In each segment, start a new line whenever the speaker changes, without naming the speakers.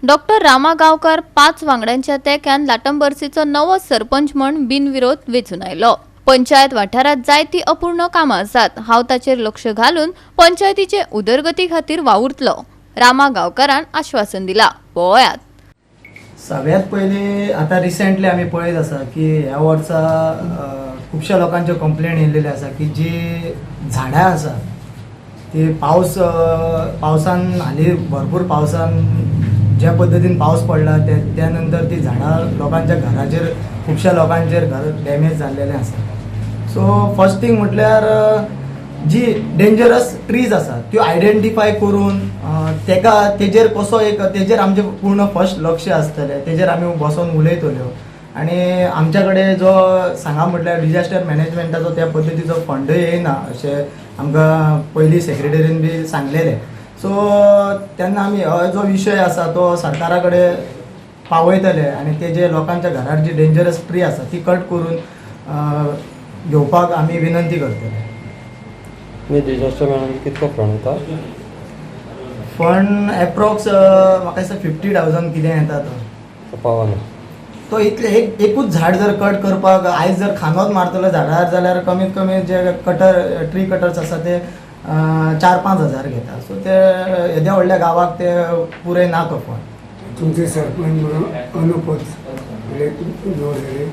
Doctor Rama गावकर 5 वांगड्यांच्या तेक्यान लाटंबर्सीचो नवो सरपंच म्हण बिनविरोध वेचून आयलो। पंचायत वाठारात जायती अपूर्ण कामां आसात। हांव ताचेर लक्ष घालून पंचायतीचे उदरगती खातीर वावुरतलो, रामा गावकरान आश्वासन दिला। पळयात।
सगळ्यात पयलीं आतां रिसेंटली आमी पळयत आसा की ह्या वर्सा खुबश्या लोकांच्यो कंप्लेंट येयलेले आसा की जी झाडां आसा ती पावसान हालीं भरपूर पावसान ज्या पद्दतीन पावस पडला त्या नंतर ती झाडां लोकांच्या घराचेर खुबश्या लोकांचेर घर डॅमेज जाल्लेलें आसा। सो फर्स्ट थिंग म्हटल्यार जी डेंजरस ट्रीज आसा त्यो आयडेंटिफाय करून तेजेर कसो तेजेर आमचें पूर्ण फर्स्ट लक्ष आसतलें, तेजेर आमी बसून उलयतल्यो आनी आमच्या कडेन जो सांगा म्हटल्यार डिजास्टर मॅनेजमेंटाचो त्या पद्दतीचो फंड येयना अशें आमकां पयलीं सेक्रेटरीन बी सांगलेलें। सो तेन्ना आमी हो जो विशय आसा तो सरकारा कडेन पावयतले आनी ते जे लोकांच्या घरार जी डेंजरस ट्री आसा ती कट करून घेवपाक आमी विनंती करतले।
डिजास्टर मॅनेजमेंट कितको फंड येता?
फंड एप्रॉक्स म्हाका दिसता 50,000 कितें येता तो
पावना।
तो इतले एकूच झाड जर कट करपाक आयज जर खांदोच मारतलो झाडार जाल्यार कमीत कमी जे ट्री कटर्स आसा ते 4-5 हजार घेता। सो ते येद्या व्हडल्या गावाक ते पुरे ना तो फंड।
तुमचे सरपंच म्हणून अनोपोज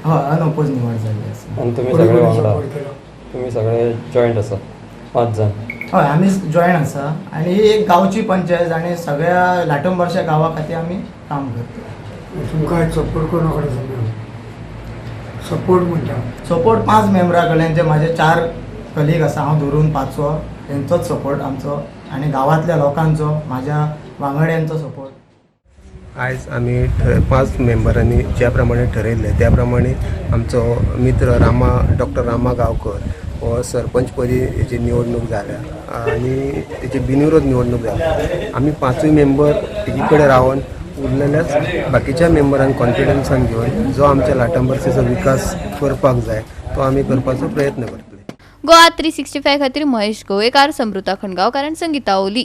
हय अनोपोज निवड जाल्ली आसा।
आनी तुमी सगळे वांगडा, तुमी सगळे जॉयंट आसा 5 जण?
हय आमी जॉयन आसा आनी ही एक गांवची पंचायत आनी सगळ्या लाटंबर्शा गांवा खातीर आमी काम करता।
तुमकां सपोर्ट कोणा कडेन जाता? सपोर्ट म्हणटा
सपोर्ट 5 मेंबरां कडल्यान जे म्हाजे 4 कलीग आसा, हांव धरून 5वो, तेंचोच सपोर्ट आमचो आनी गांवांतल्या लोकांचो, म्हाज्या वांगड्यांचो सपोर्ट।
आयज आमी 5 मेंबरांनी ज्या प्रमाणे ठरयल्ले त्या प्रमाणे आमचो मित्र डॉक्टर रामा गावकर हो सरपंच पदी हेची निवडणूक जाल्या आनी तेची बिनविरोध निवडणूक जाल्या। आमी 5 मेंबर तेजे कडेन रावन उरलेल्याच बाकीच्या मेंबरांक कॉन्फिडन्सान घेवन जो आमच्या लाटंबर्सीचो विकास करपाक जाय तो आमी करपाचो प्रयत्न करतले।
गोवा 365 खातीर महेश गोवेकार, समृता खंडगांवकार आनी संगीता ओली।